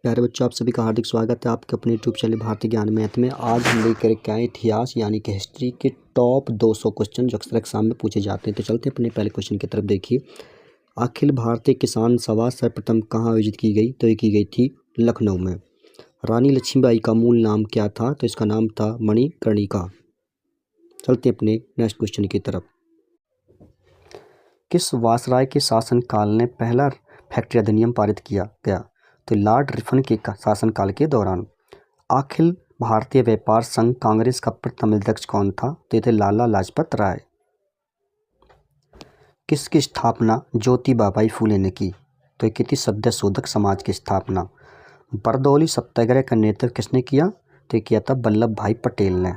प्यारे बच्चों, आप सभी का हार्दिक स्वागत है आपके अपने यूट्यूब चैनल भारतीय ज्ञान मैथ में। आज हम लेकर के आए इतिहास यानी कि हिस्ट्री के टॉप 200 क्वेश्चन जो अक्सर एग्जाम में पूछे जाते हैं। तो चलते हैं अपने पहले क्वेश्चन की तरफ। देखिए, अखिल भारतीय किसान सभा सर्वप्रथम कहाँ आयोजित की गई? तो ये की गई थी लखनऊ में। रानी लक्ष्मीबाई का मूल नाम क्या था? तो इसका नाम था मणिकर्णिका। चलते हैं अपने नेक्स्ट क्वेश्चन की तरफ। किस वायसराय के शासनकाल ने पहला फैक्ट्री अधिनियम पारित किया गया? तो लॉर्ड रिपन के शासनकाल के दौरान। अखिल भारतीय व्यापार संघ कांग्रेस का प्रथम अध्यक्ष कौन था? तो ये थे लाला लाजपत राय। किसकी स्थापना ज्योतिबा बाई फूले ने की? तो ये की थी सत्य शोधक समाज की स्थापना। बरदौली सत्याग्रह का नेतृत्व किसने किया? तो ये किया था वल्लभ भाई पटेल ने।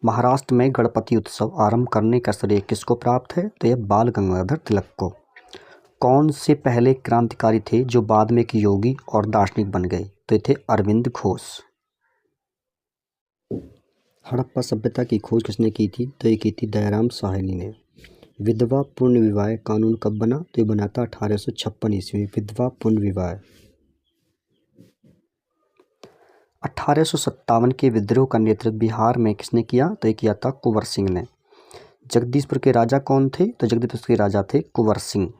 महाराष्ट्र में गणपति उत्सव आरंभ करने का श्रेय किसको प्राप्त है? तो यह बाल गंगाधर तिलक को। कौन से पहले क्रांतिकारी थे जो बाद में एक योगी और दार्शनिक बन गए? तो ये थे अरविंद घोष। हड़प्पा सभ्यता की खोज किसने की थी? तो ये की थी दयाराम साहनी ने। विधवा पुण्य विवाह कानून कब बना? तो ये बना था 1856 ईस्वी। विधवा पुण्य विवाह। 1857 के विद्रोह का नेतृत्व बिहार में किसने किया? तो ये किया था कुंवर सिंह ने। जगदीशपुर के राजा कौन थे? तो जगदीशपुर के राजा थे कुंवर सिंह।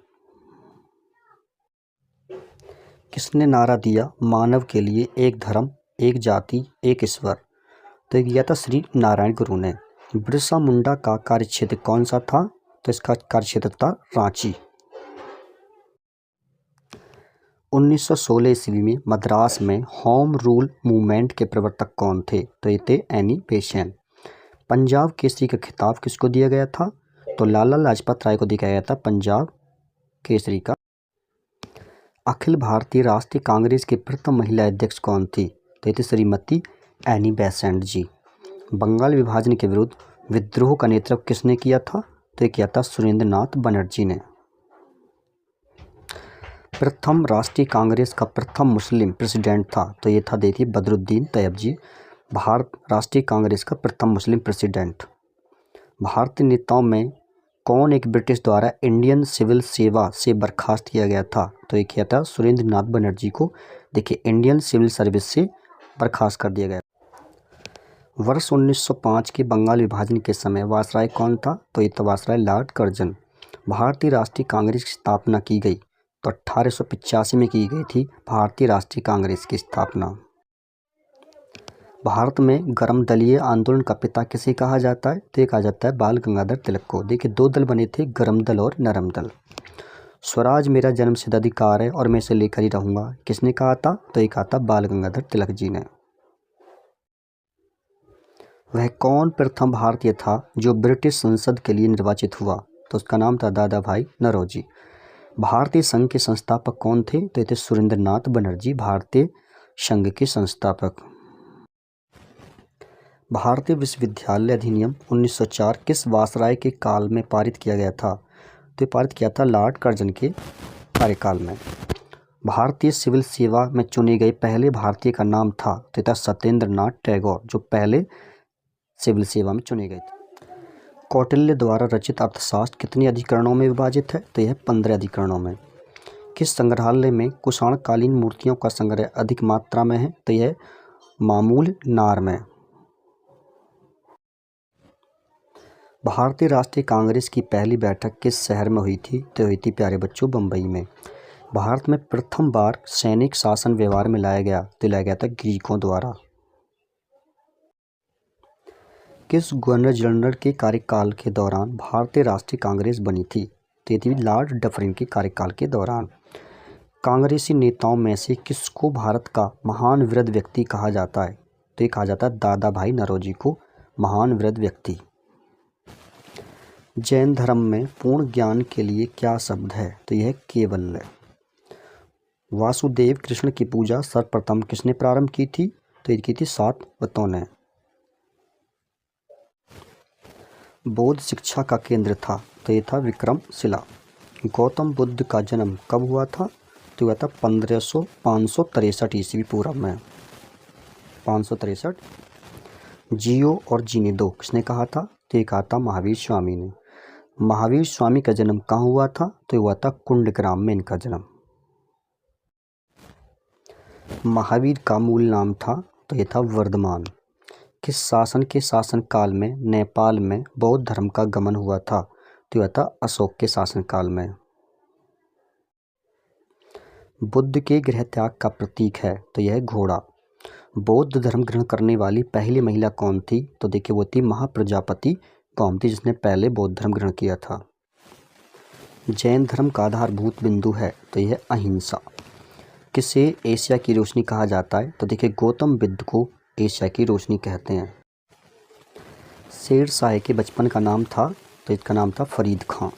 किसने नारा दिया मानव के लिए एक धर्म, एक जाति, एक ईश्वर? तो ये किया था श्री नारायण गुरु ने। बिरसा मुंडा का कार्यक्षेत्र कौन सा था? तो इसका कार्यक्षेत्र था रांची। 1916 ईस्वी में मद्रास में होम रूल मूवमेंट के प्रवर्तक कौन थे? तो ये थे एनी बेसेंट। पंजाब केसरी का खिताब किसको दिया गया था? तो लाला लाजपत राय को दिया गया था पंजाब केसरी का। अखिल भारतीय राष्ट्रीय कांग्रेस की प्रथम महिला अध्यक्ष कौन थी? तो ये थी श्रीमती एनी बेसेंट जी। बंगाल विभाजन के विरुद्ध विद्रोह का नेतृत्व किसने किया था? तो ये किया था सुरेंद्र नाथ बनर्जी ने। प्रथम राष्ट्रीय कांग्रेस का प्रथम मुस्लिम प्रेसिडेंट था? तो ये था देखिए बदरुद्दीन तैयब जी। भारत राष्ट्रीय कांग्रेस का प्रथम मुस्लिम प्रेसिडेंट। भारतीय नेताओं में कौन एक ब्रिटिश द्वारा इंडियन सिविल सेवा से बर्खास्त किया गया था? तो ये किया था सुरेंद्र नाथ बनर्जी को। देखिए, इंडियन सिविल सर्विस से बर्खास्त कर दिया गया। वर्ष 1905 के बंगाल विभाजन के समय वायसराय कौन था? तो ये था वायसराय लॉर्ड कर्जन। भारतीय राष्ट्रीय कांग्रेस की स्थापना की गई? तो 1885 में की गई थी भारतीय राष्ट्रीय कांग्रेस की स्थापना। भारत में गर्म दलीय आंदोलन का पिता किसे कहा जाता है? तो ये कहा जाता है बाल गंगाधर तिलक को। देखिए, दो दल बने थे, गर्म दल और नरम दल। स्वराज मेरा जन्मसिद्ध अधिकार है और मैं इसे लेकर ही रहूंगा, किसने कहा था? तो ये कहा था बाल गंगाधर तिलक जी ने। वह कौन प्रथम भारतीय था जो ब्रिटिश संसद के लिए निर्वाचित हुआ? तो उसका नाम था दादा भाई नौरोजी। भारतीय संघ के संस्थापक कौन थे? तो ये थे सुरेंद्र नाथ बनर्जी, भारतीय संघ के संस्थापक। भारतीय विश्वविद्यालय अधिनियम 1904 किस वायसराय के काल में पारित किया गया था? तो ये पारित किया था लॉर्ड कर्जन के कार्यकाल में। भारतीय सिविल सेवा में चुने गए पहले भारतीय का नाम था? तो था सत्येंद्र नाथ टैगोर, जो पहले सिविल सेवा में चुने गए थे। कौटिल्य द्वारा रचित अर्थशास्त्र कितने अधिकरणों में विभाजित है? तो यह 15 अधिकरणों में। किस संग्रहालय में कुषाणकालीन मूर्तियों का संग्रह अधिक मात्रा में है? तो यह मामूल नार में। भारतीय राष्ट्रीय कांग्रेस की पहली बैठक किस शहर में हुई थी? तो हुई थी प्यारे बच्चों बम्बई में। भारत में प्रथम बार सैनिक शासन व्यवहार में लाया गया? तो लाया गया था ग्रीकों द्वारा। किस गवर्नर जनरल के कार्यकाल के दौरान भारतीय राष्ट्रीय कांग्रेस बनी थी? तो ये थी लॉर्ड डफरिन के कार्यकाल के दौरान। कांग्रेसी नेताओं में से किसको भारत का महान वृद्ध व्यक्ति कहा जाता है? तो ये कहा जाता है दादा भाई नौरोजी को महान वृद्ध व्यक्ति। जैन धर्म में पूर्ण ज्ञान के लिए क्या शब्द है? तो यह केवल्य। वासुदेव कृष्ण की पूजा सर्वप्रथम किसने प्रारंभ की थी? तो ये की थी सातवतों ने। बौद्ध शिक्षा का केंद्र था? तो ये था विक्रमशिला। गौतम बुद्ध का जन्म कब हुआ था? तो हुआ था 563 ईस्वी पूर्व में। 563। जियो और जीने दो किसने कहा था? तो ये कहा था महावीर स्वामी ने। महावीर स्वामी का जन्म कहाँ हुआ था? तो हुआ था कुंडग्राम में इनका जन्म। महावीर का मूल नाम था तो ये था वर्धमान। किस शासन के शासनकाल में नेपाल में बौद्ध धर्म का गमन हुआ था तो यह था अशोक के शासनकाल में। बुद्ध के गृह त्याग का प्रतीक है तो यह घोड़ा। बौद्ध धर्म ग्रहण करने वाली पहली महिला कौन थी तो देखिए वो थी महाप्रजापति गोमती, जिसने पहले बौद्ध धर्म ग्रहण किया था। जैन धर्म का आधारभूत बिंदु है तो यह अहिंसा। किसे एशिया की रोशनी कहा जाता है तो देखिए गौतम बुद्ध को एशिया की रोशनी कहते हैं। शेर शाह के बचपन का नाम था तो इसका नाम था फरीद खां।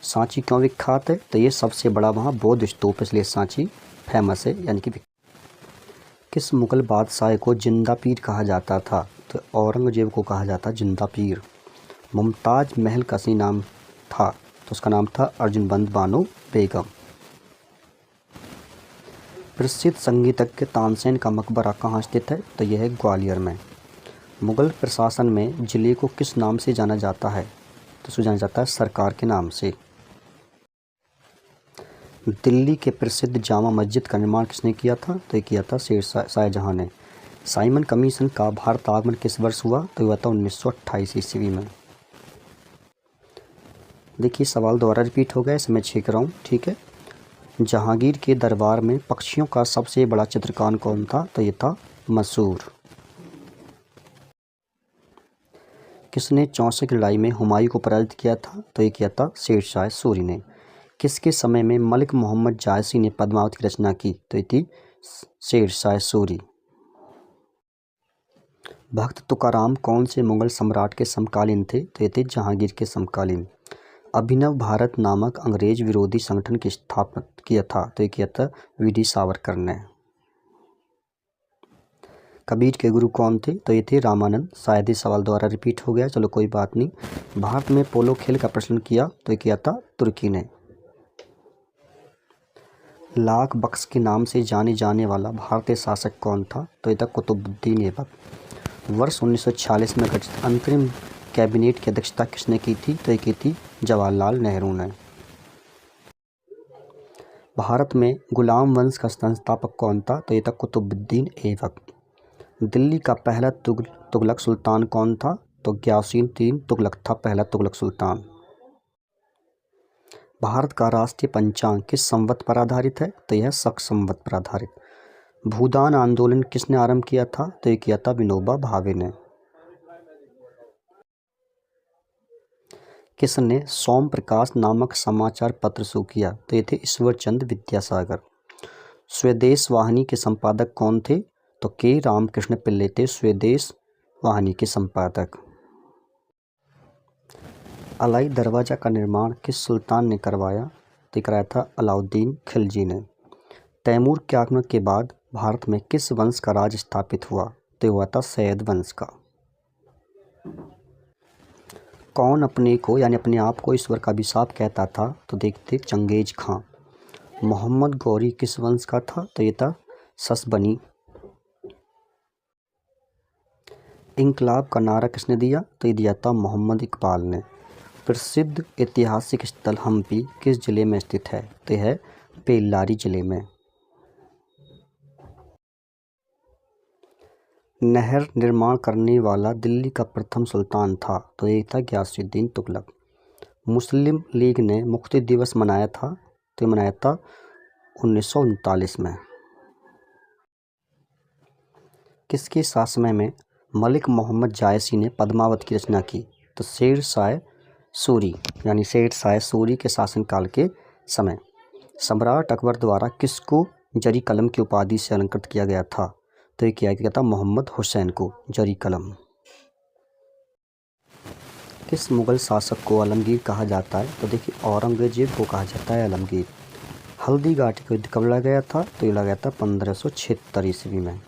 सांची क्यों विख्यात है तो ये सबसे बड़ा वहाँ बौद्ध स्तूप, इसलिए सांची फेमस है यानी कि। किस मुगल बादशाह को जिंदा पीर कहा जाता था तो औरंगजेब को कहा जाता जिंदा पीर। मुमताज महल का सही नाम था तो उसका नाम था अर्जुनबंद बानो बेगम। प्रसिद्ध संगीतज्ञ तानसेन का मकबरा कहाँ स्थित है तो यह है ग्वालियर में। मुगल प्रशासन में जिले को किस नाम से जाना जाता है तो उसे जाना जाता है सरकार के नाम से। दिल्ली के प्रसिद्ध जामा मस्जिद का निर्माण किसने किया था तो ये किया था शेर शाहजहां ने। साइमन कमीशन का भारत आगमन किस वर्ष हुआ तो हुआ था 1928 ईस्वी में। देखिए सवाल दोबारा रिपीट हो गया, इसे मैं चेक रहा हूँ, ठीक है। जहांगीर के दरबार में पक्षियों का सबसे बड़ा चित्रकार कौन था तो ये था मसूर। किसने चौसे की लड़ाई में हुमायूं को पराजित किया था तो ये किया था शेर शाह सूरी ने। किसके समय में मलिक मोहम्मद जायसी ने पद्मावत की रचना की तो ये थी शेर शाह सूरी। भक्त तुकाराम कौन से मुगल सम्राट के समकालीन थे तो ये थे जहांगीर के समकालीन। अभिनव भारत नामक अंग्रेज विरोधी संगठन की स्थापना किया था तो ये किया था वी.डी. सावरकर ने। कबीर के गुरु कौन थे तो ये थे रामानंद। शायद ही सवाल द्वारा रिपीट हो गया, चलो कोई बात नहीं। भारत में पोलो खेल का प्रचलन किया तो ये किया था तुर्की ने। लाख बख्श के नाम से जाने जाने वाला भारतीय शासक कौन था तो ये था कुतुबुद्दीन ऐबक। वर्ष 1946 में गठित अंतरिम कैबिनेट की अध्यक्षता किसने की थी तो ये की थी जवाहरलाल नेहरू ने। भारत में गुलाम वंश का संस्थापक कौन था तो ये था कुतुबुद्दीन ऐबक। दिल्ली का पहला तुगलक सुल्तान कौन था तो गियासुद्दीन तुगलक था पहला तुगलक सुल्तान। भारत का राष्ट्रीय पंचांग किस संवत पर आधारित है तो यह शक संवत पर आधारित। भूदान आंदोलन किसने आरंभ किया था तो ये किया था विनोबा भावे ने। किसने सोम प्रकाश नामक समाचार पत्र शुरू किया तो ये थे ईश्वरचंद विद्यासागर। स्वदेश वाहिनी के संपादक कौन थे तो के रामकृष्ण पिल्ले थे स्वदेश वाहिनी के संपादक। अलाई दरवाज़ा का निर्माण किस सुल्तान ने करवाया तो कराया था अलाउद्दीन खिलजी ने। तैमूर के आगमन के बाद भारत में किस वंश का राज स्थापित हुआ तो हुआ था सैयद वंश का। कौन अपने को यानी अपने आप को ईश्वर का अभिशाप कहता था तो देखते चंगेज खां। मोहम्मद गौरी किस वंश का था तो ये था ससबनी। इंकलाब का नारा किसने दिया तो ये दिया था मोहम्मद इकबाल ने। प्रसिद्ध ऐतिहासिक स्थल हम्पी किस जिले में स्थित है तो यह है बेल्लारी जिले में। नहर निर्माण करने वाला दिल्ली का प्रथम सुल्तान था तो ये था गियासुद्दीन तुगलक। मुस्लिम लीग ने मुक्ति दिवस मनाया था तो मनाया था 1939 में। किसके शासन में मलिक मोहम्मद जायसी ने पद्मावत की रचना की तो शेर शाह सूरी यानी शेर शाह सूरी के शासनकाल के समय। सम्राट अकबर द्वारा किसको जरी कलम की उपाधि से अलंकृत किया गया था तो ये किया गया था मोहम्मद हुसैन को जरी कलम। किस मुगल शासक को आलमगीर कहा जाता है तो देखिए औरंगजेब को कहा जाता है आलमगीर। हल्दी घाटी का युद्ध कब लड़ा गया था तो ये लड़ा गया था 1576 ईस्वी में।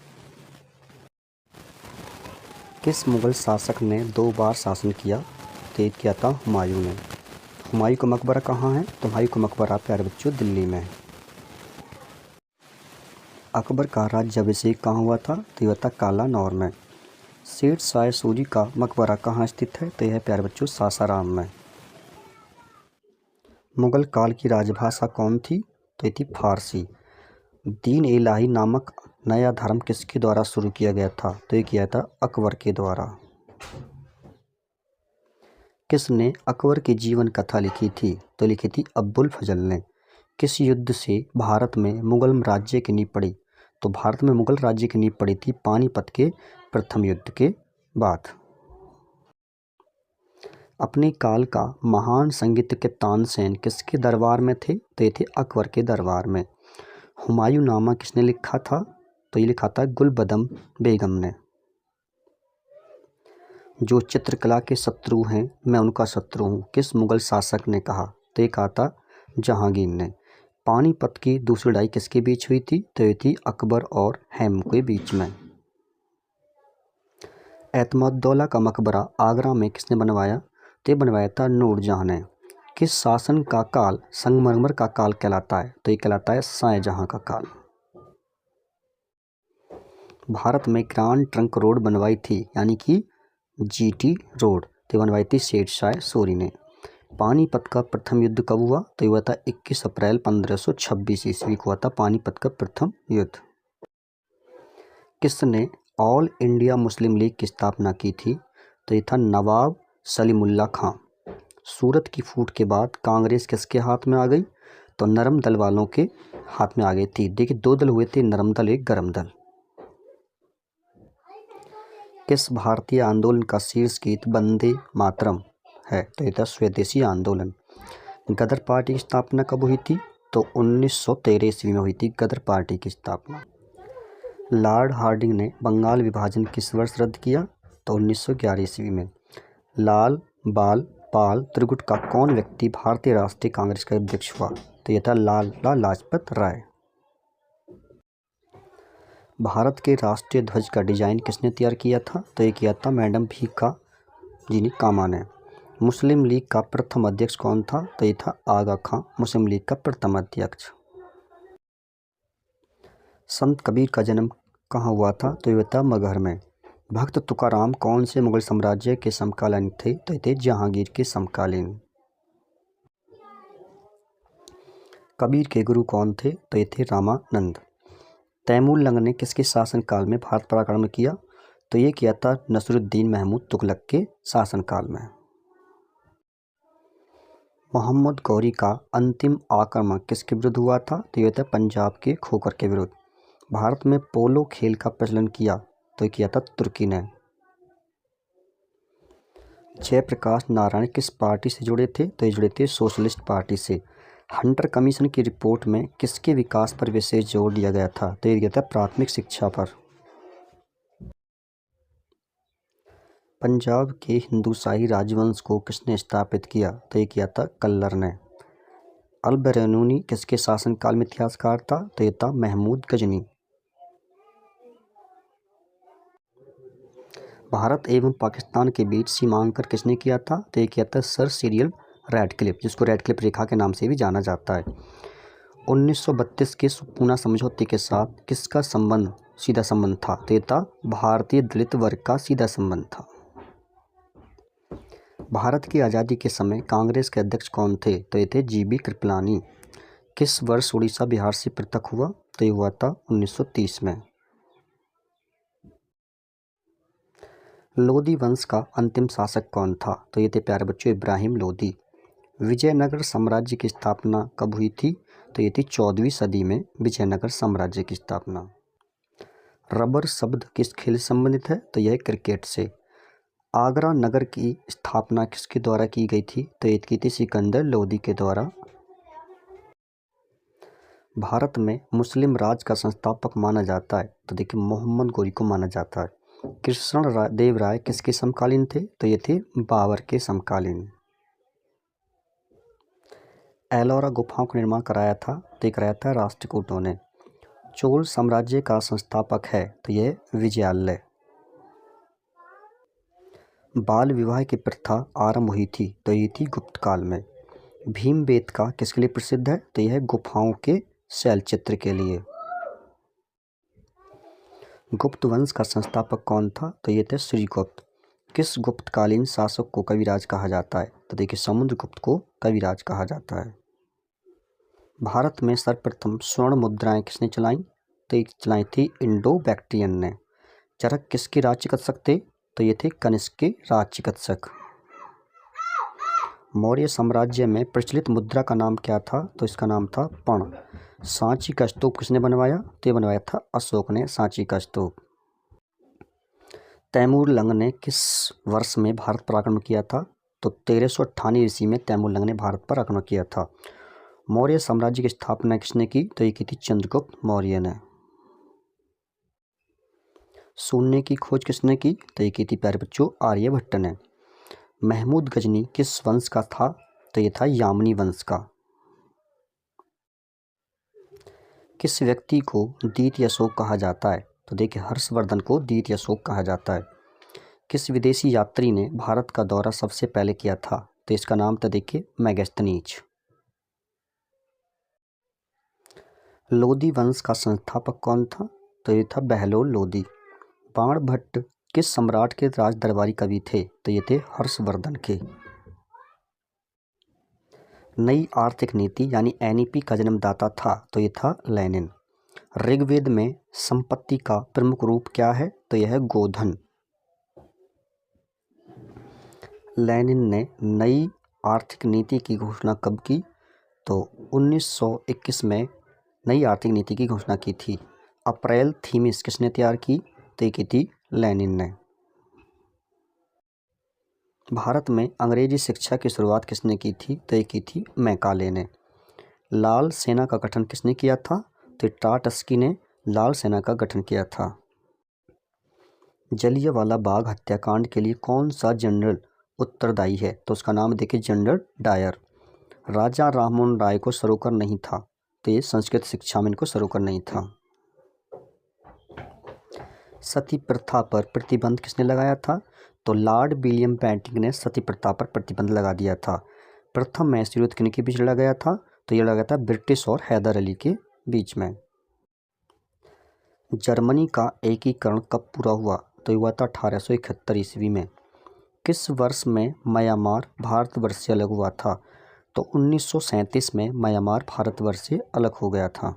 किस मुगल शासक ने 2 बार शासन किया तो ये किया था हुमायूं ने। हुमायूं का मकबरा कहाँ है तो हुमायूं का मकबरा प्यारे बच्चों दिल्ली में। अकबर का राज्याभिषेक कहाँ हुआ था तो यह था कालानौर में। शेर शाह सूरी का मकबरा कहाँ स्थित है तो यह प्यारे बच्चों सासाराम में। मुगल काल की राजभाषा कौन थी तो ये थी फारसी। दीन इलाही नामक नया धर्म किसके द्वारा शुरू किया गया था? तो ये किया था अकबर के द्वारा। किसने अकबर की जीवन कथा लिखी थी? तो लिखी थी अब्बुल फजल ने। किस युद्ध से भारत में मुगल राज्य की नींव पड़ी? तो भारत में मुगल राज्य की नींव पड़ी थी पानीपत के प्रथम युद्ध के बाद। अपने काल का महान संगीतज्ञ तानसेन किसके दरबार में थे? तो ये थे अकबर के दरबार में। हुमायूंनामा किसने लिखा था? तो ये लिखा था गुलबदम बेगम ने। जो चित्रकला के शत्रु हैं मैं उनका शत्रु हूँ, किस मुगल शासक ने कहा? तो ये कहा था जहांगीर ने। पानीपत की दूसरी लड़ाई किसके बीच हुई थी? तो ये थी अकबर और हैमू के बीच में। एतमादुद्दौला का मकबरा आगरा में किसने बनवाया? तो ये बनवाया था नूरजहां ने। किस शासन का काल संगमरमर का काल कहलाता है? तो ये कहलाता है शाहजहां का काल। भारत में ग्रांड ट्रंक रोड बनवाई थी, यानी कि जीटी रोड, तो बनवाई थी शेरशाह सूरी ने। पानीपत का प्रथम युद्ध कब हुआ? तो ये हुआ था 21 अप्रैल 1526 ईस्वी को हुआ था पानीपत का प्रथम युद्ध। किसने ऑल इंडिया मुस्लिम लीग की स्थापना की थी? तो ये था नवाब सलीमुल्लाह खां। सूरत की फूट के बाद कांग्रेस किसके हाथ में आ गई? तो नरम दल वालों के हाथ में आ गई थी। देखिए, दो दल हुए थे, नरम दल एक गरम दल। किस भारतीय आंदोलन का शीर्ष गीत वंदे मातरम है? तो ये था स्वदेशी आंदोलन। गदर पार्टी की स्थापना कब हुई थी? तो 1913 ईस्वी में हुई थी गदर पार्टी की स्थापना। लॉर्ड हार्डिंग ने बंगाल विभाजन किस वर्ष रद्द किया? तो 1911 ईस्वी में। लाल बाल पाल त्रिगुट का कौन व्यक्ति भारतीय राष्ट्रीय कांग्रेस का अध्यक्ष हुआ? तो यह था लाला लाजपत राय। भारत के राष्ट्रीय ध्वज का डिजाइन किसने तैयार किया था? तो ये किया था मैडम भीखा जीनी कामा ने। मुस्लिम लीग का प्रथम अध्यक्ष कौन था? तो ये था आगा खां, मुस्लिम लीग का प्रथम अध्यक्ष। संत कबीर का जन्म कहाँ हुआ था? तो ये था मगहर में। भक्त तुकाराम कौन से मुगल साम्राज्य के समकालीन थे? तो ये थे जहांगीर के समकालीन। कबीर के गुरु कौन थे? तो ये थे रामानंद। तैमूर लंग ने किसके शासनकाल में भारत पर आक्रमण किया? तो ये किया था नसरुद्दीन महमूद तुगलक के शासनकाल में। मोहम्मद गौरी का अंतिम आक्रमण किसके विरुद्ध हुआ था? तो ये था पंजाब के खोखर के विरुद्ध। भारत में पोलो खेल का प्रचलन किया? तो ये किया था तुर्की ने। जयप्रकाश नारायण किस पार्टी से जुड़े थे? तो ये जुड़े थे सोशलिस्ट पार्टी से। हंटर कमीशन की रिपोर्ट में किसके विकास पर विशेष जोर दिया गया था? तो ये दिया था प्राथमिक शिक्षा पर। पंजाब के हिंदूशाही राजवंश को किसने स्थापित किया? तो ये किया था कल्लर ने। अल बरनूनी किसके शासनकाल में इतिहासकार था? तो ये था महमूद गजनी। भारत एवं पाकिस्तान के बीच सीमांकन किसने किया था? तो ये किया था सर सिरिल रैडक्लिफ, जिसको रैडक्लिफ रेखा के नाम से भी जाना जाता है। 1932 के पूना समझौते के साथ किसका संबंध सीधा संबंध था? तो ये था भारतीय दलित वर्ग का सीधा संबंध था। भारत की आज़ादी के समय कांग्रेस के अध्यक्ष कौन थे? तो ये थे जीबी कृपलानी। किस वर्ष उड़ीसा बिहार से पृथक हुआ? तो ये हुआ था 1930 में। लोधी वंश का अंतिम शासक कौन था? तो ये थे प्यारे बच्चों इब्राहिम लोधी। विजयनगर साम्राज्य की स्थापना कब हुई थी? तो ये थी 14वीं सदी में विजयनगर साम्राज्य की स्थापना। रबर शब्द किस खेल से संबंधित है? तो यह क्रिकेट से। आगरा नगर की स्थापना किसके द्वारा की गई थी? तो ये की थी सिकंदर लोधी के द्वारा। भारत में मुस्लिम राज का संस्थापक माना जाता है? तो देखिए मोहम्मद गौरी को माना जाता है। कृष्ण देव राय किसके समकालीन थे? तो ये थे बाबर के समकालीन। एलोरा गुफाओं का निर्माण कराया था? तो कराया था राष्ट्रकूटों ने। चोल साम्राज्य का संस्थापक है? तो ये विजयालय। बाल विवाह की प्रथा आरंभ हुई थी? तो ये थी गुप्त काल में। भीमबेटका किसके लिए प्रसिद्ध है? तो यह गुफाओं के शैल चित्र के लिए। गुप्त वंश का संस्थापक कौन था? तो ये थे श्रीगुप्त। किस गुप्तकालीन शासक को कविराज कहा जाता है? तो देखिए समुद्रगुप्त को कविराज कहा जाता है। भारत में सर्वप्रथम स्वर्ण मुद्राएं किसने चलाई? तो ये चलाई थी इंडो बैक्ट्रियन ने। चरक किसके राज चिकित्सक थे? तो ये थे कनिष्क के राज चिकित्सक। मौर्य साम्राज्य में प्रचलित मुद्रा का नाम क्या था? तो इसका नाम था पण। सांची का स्तूप किसने बनवाया? तो ये बनवाया था अशोक ने सांची का स्तूप। तैमूर लंग ने किस वर्ष में भारत पर आक्रमण किया था? तो 1398 ईस्वी में तैमूर लंग ने भारत पर आक्रमण किया था। मौर्य साम्राज्य की स्थापना किसने की? तो ये की थी चंद्रगुप्त मौर्य ने। शून्य की खोज किसने की? तो ये की थी प्यारे बच्चों आर्यभट्ट ने। महमूद गजनी किस वंश का था? तो ये था यामनी वंश का। किस व्यक्ति को द्वितीय अशोक कहा जाता है? तो देखिए हर्षवर्धन को द्वितीय अशोक कहा जाता है। किस विदेशी यात्री ने भारत का दौरा सबसे पहले किया था? तो इसका नाम था देखिए मैगस्थनीज। लोदी वंश का संस्थापक कौन था? तो ये था बहलोल लोदी। बाणभट्ट किस सम्राट के राज दरबारी कवि थे? तो ये थे हर्षवर्धन के। नई आर्थिक नीति यानी एनईपी का जन्मदाता था? तो ये था लेनिन। ऋग्वेद में संपत्ति का प्रमुख रूप क्या है? तो यह है गोधन। लेनिन ने नई आर्थिक नीति की घोषणा कब की? तो 1921 में नई आर्थिक नीति की घोषणा की थी। अप्रैल थीमिस किसने तैयार की? तो ये की थी लेनिन ने। भारत में अंग्रेजी शिक्षा की शुरुआत किसने की थी? तो ये की थी मैकाले ने। लाल सेना का गठन किसने किया था? तो टाटस्की ने लाल सेना का गठन किया था। जलियांवाला बाग हत्याकांड के लिए कौन सा जनरल उत्तरदायी है? तो उसका नाम देखिए जनरल डायर। राजा राममोहन राय को सरोकार नहीं था? तो ये संस्कृत शिक्षा में इनको सरोकार नहीं था। सती प्रथा पर प्रतिबंध किसने लगाया था? तो लॉर्ड विलियम बेंटिंक ने सती प्रथा पर प्रतिबंध लगा दिया था। प्रथम मैसूर युद्ध किनके बीच लड़ा गया था? तो ये लड़ा गया था ब्रिटिश और हैदर अली के बीच में। जर्मनी का एकीकरण कब पूरा हुआ? तो ये हुआ था 1871 ईस्वी में। किस वर्ष में म्यांमार भारतवर्ष से अलग हुआ था? तो 1937 में म्यांमार भारतवर्ष से अलग हो गया था।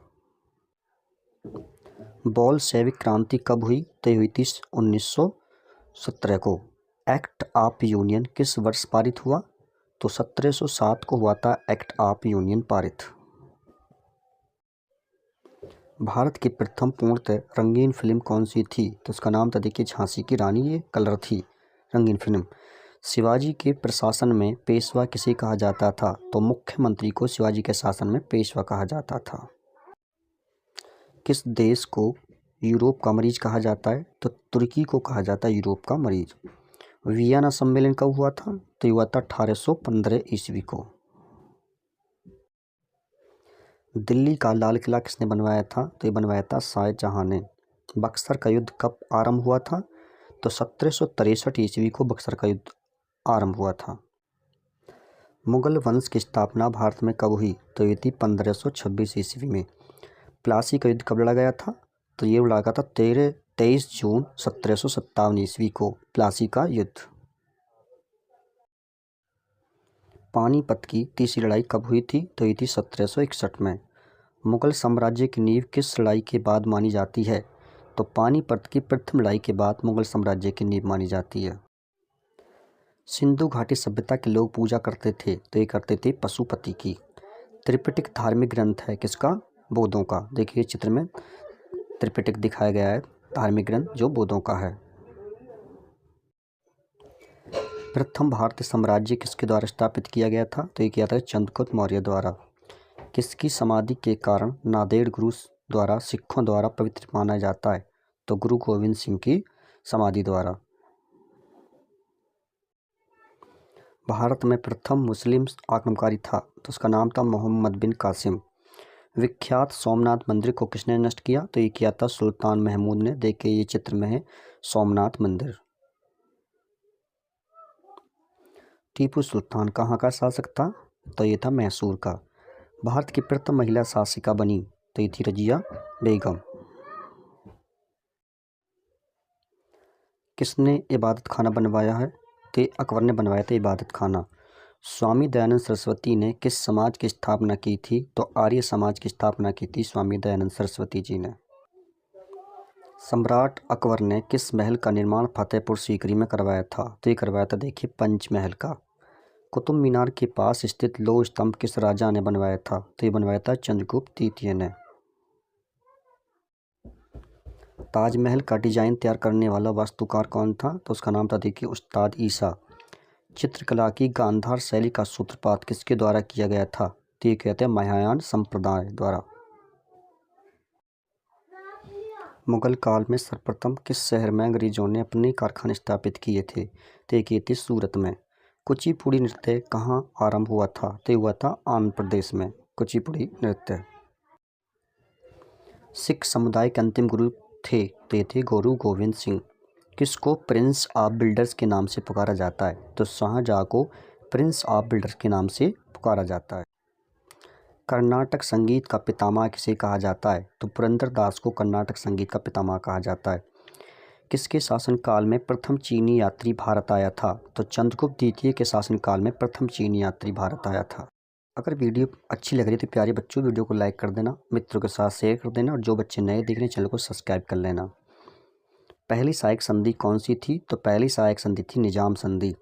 बोल्शेविक क्रांति कब हुई? तो हुई थी 1917 को। एक्ट ऑफ यूनियन किस वर्ष पारित हुआ? तो 1707 को हुआ था एक्ट ऑफ यूनियन पारित। भारत की प्रथम पूर्णतः रंगीन फिल्म कौन सी थी? तो उसका नाम था देखिए झांसी की रानी। ये कलर थी रंगीन फिल्म। शिवाजी के प्रशासन में पेशवा किसे कहा जाता था? तो मुख्यमंत्री को शिवाजी के शासन में पेशवा कहा जाता था। किस देश को यूरोप का मरीज कहा जाता है? तो तुर्की को कहा जाता है यूरोप का मरीज। वियना सम्मेलन कब हुआ था? तो ये हुआ था 1815 ईस्वी को। दिल्ली का लाल किला किसने बनवाया था? तो ये बनवाया था शाहजहां ने। बक्सर का युद्ध कब आरंभ हुआ था? तो 1763 ईस्वी को बक्सर का युद्ध आरंभ हुआ था। मुगल वंश की स्थापना भारत में कब हुई? तो ये थी 1526 ईस्वी में। प्लासी का युद्ध कब लड़ा गया था? तो ये लड़ा गया था 23 जून 1757 ईस्वी को प्लासी का युद्ध। पानीपत की तीसरी लड़ाई कब हुई थी? तो ये थी 1761 में। मुगल साम्राज्य की नींव किस लड़ाई के बाद मानी जाती है? तो पानीपत की प्रथम लड़ाई के बाद मुगल साम्राज्य की नींव मानी जाती है। सिंधु घाटी सभ्यता के लोग पूजा करते थे? तो ये करते थे पशुपति की। त्रिपिटक धार्मिक ग्रंथ है किसका? बौद्धों का। देखिए चित्र में त्रिपिटक दिखाया गया है, धार्मिक ग्रंथ जो बौद्धों का है। प्रथम भारतीय साम्राज्य किसके द्वारा स्थापित किया गया था? तो ये किया था चंद्रगुप्त मौर्य द्वारा। किसकी समाधि के कारण नांदेड़ गुरु द्वारा सिखों द्वारा पवित्र माना जाता है? तो गुरु गोविंद सिंह की समाधि द्वारा। भारत में प्रथम मुस्लिम आक्रमणकारी था? तो उसका नाम था मोहम्मद बिन कासिम। विख्यात सोमनाथ मंदिर को किसने नष्ट किया? तो ये किया था सुल्तान महमूद ने। देखिए ये चित्र में है सोमनाथ मंदिर। टीपू सुल्तान कहाँ का शासक था? तो ये था मैसूर का। भारत की प्रथम महिला शासिका बनी? तो ये थी रजिया बेगम। किसने इबादत खाना बनवाया है? तो अकबर ने बनवाया था इबादत खाना। स्वामी दयानंद सरस्वती ने किस समाज की स्थापना की थी? तो आर्य समाज की स्थापना की थी स्वामी दयानंद सरस्वती जी ने। सम्राट अकबर ने किस महल का निर्माण फतेहपुर सीकरी में करवाया था? तो ये करवाया था देखिए पंचमहल का। कुतुब मीनार के पास स्थित लौह स्तंभ किस राजा ने बनवाया था? तो ये बनवाया था चंद्रगुप्त द्वितीय ने। ताजमहल का डिजाइन तैयार करने वाला वास्तुकार कौन था? तो उसका नाम था देखिए उस्ताद ईसा। चित्रकला की गांधार शैली का सूत्रपात किसके द्वारा किया गया था? तो ये कहते हैं महायान संप्रदाय द्वारा। मुगल काल में सर्वप्रथम किस शहर में अंग्रेजों ने अपने कारखाने स्थापित किए थे? तो ये किए थे सूरत में। कुचिपुड़ी नृत्य कहाँ आरंभ हुआ था? तो हुआ था आंध्र प्रदेश में कुचिपुड़ी नृत्य। सिख समुदाय के अंतिम गुरु थे तो ये थे गुरु गोविंद सिंह। किसको प्रिंस ऑफ बिल्डर्स के नाम से पुकारा जाता है? तो शाहजहाँ को प्रिंस ऑफ बिल्डर्स के नाम से पुकारा जाता है। कर्नाटक संगीत का पितामह किसे कहा जाता है? तो पुरंदरदास को कर्नाटक संगीत का पितामह कहा जाता है। किसके शासनकाल में प्रथम चीनी यात्री भारत आया था? तो चंद्रगुप्त द्वितीय के शासनकाल में प्रथम चीनी यात्री भारत आया था। अगर वीडियो अच्छी लग रही है तो प्यारे बच्चों वीडियो को लाइक कर देना, मित्रों के साथ शेयर कर देना और जो बच्चे नए देख रहे हैं चैनल को सब्सक्राइब कर लेना। पहली सहायक संधि कौन सी थी? तो पहली सहायक संधि थी निजाम संधि।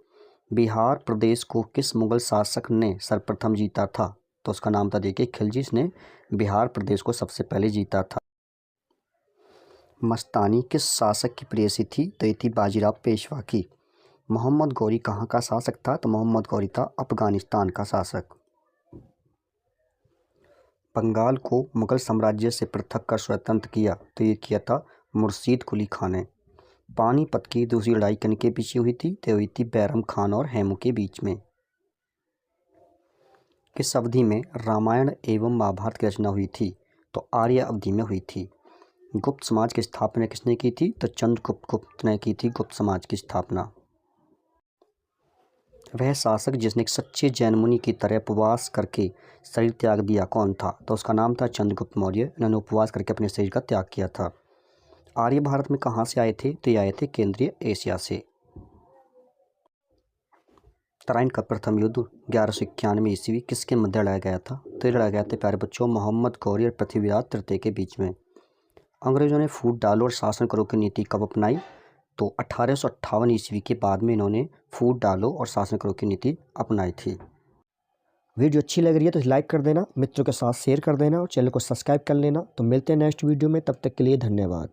बिहार प्रदेश को किस मुगल शासक ने सर्वप्रथम जीता था? तो उसका नाम था देखिए खिलजी ने बिहार प्रदेश को सबसे पहले जीता था। मस्तानी किस शासक की प्रेयसी थी? तो ये थी बाजीराव पेशवा की। मोहम्मद गौरी कहाँ का शासक था? तो मोहम्मद गौरी था अफगानिस्तान का शासक। बंगाल को मुगल साम्राज्य से पृथक कर स्वतंत्र किया तो ये किया था मुर्शीद कुली खान ने। पानीपत की दूसरी लड़ाई किनके पीछे हुई थी? तो हुई थी बैरम खान और हेमू के बीच में। किस अवधि में रामायण एवं महाभारत की रचना हुई थी? तो आर्य अवधि में हुई थी। गुप्त समाज की स्थापना किसने की थी? तो चंद्रगुप्त गुप्त ने की थी गुप्त समाज की स्थापना। वह शासक जिसने एक सच्चे जैन मुनि की तरह उपवास करके शरीर त्याग दिया कौन था? तो उसका नाम था चंद्रगुप्त मौर्य। इन्होंने उपवास करके अपने शरीर का त्याग किया था। आर्य भारत में कहाँ से आए थे? तो ये आए थे केंद्रीय एशिया से। तराइन का प्रथम युद्ध 1191 ईस्वी किसके मध्य लड़ाया गया था? तो ये लड़ाया गया था प्यारे बच्चों मोहम्मद गौरी और पृथ्वीराज तृतीय के बीच में। अंग्रेजों ने फूट डालो और शासन करो की नीति कब अपनाई? तो 1858 ईस्वी के बाद में इन्होंने फूट डालो और शासन करो की नीति अपनाई थी। वीडियो अच्छी लग रही है तो लाइक कर देना, मित्रों के साथ शेयर कर देना और चैनल को सब्सक्राइब कर लेना। तो मिलते हैं नेक्स्ट वीडियो में, तब तक के लिए धन्यवाद।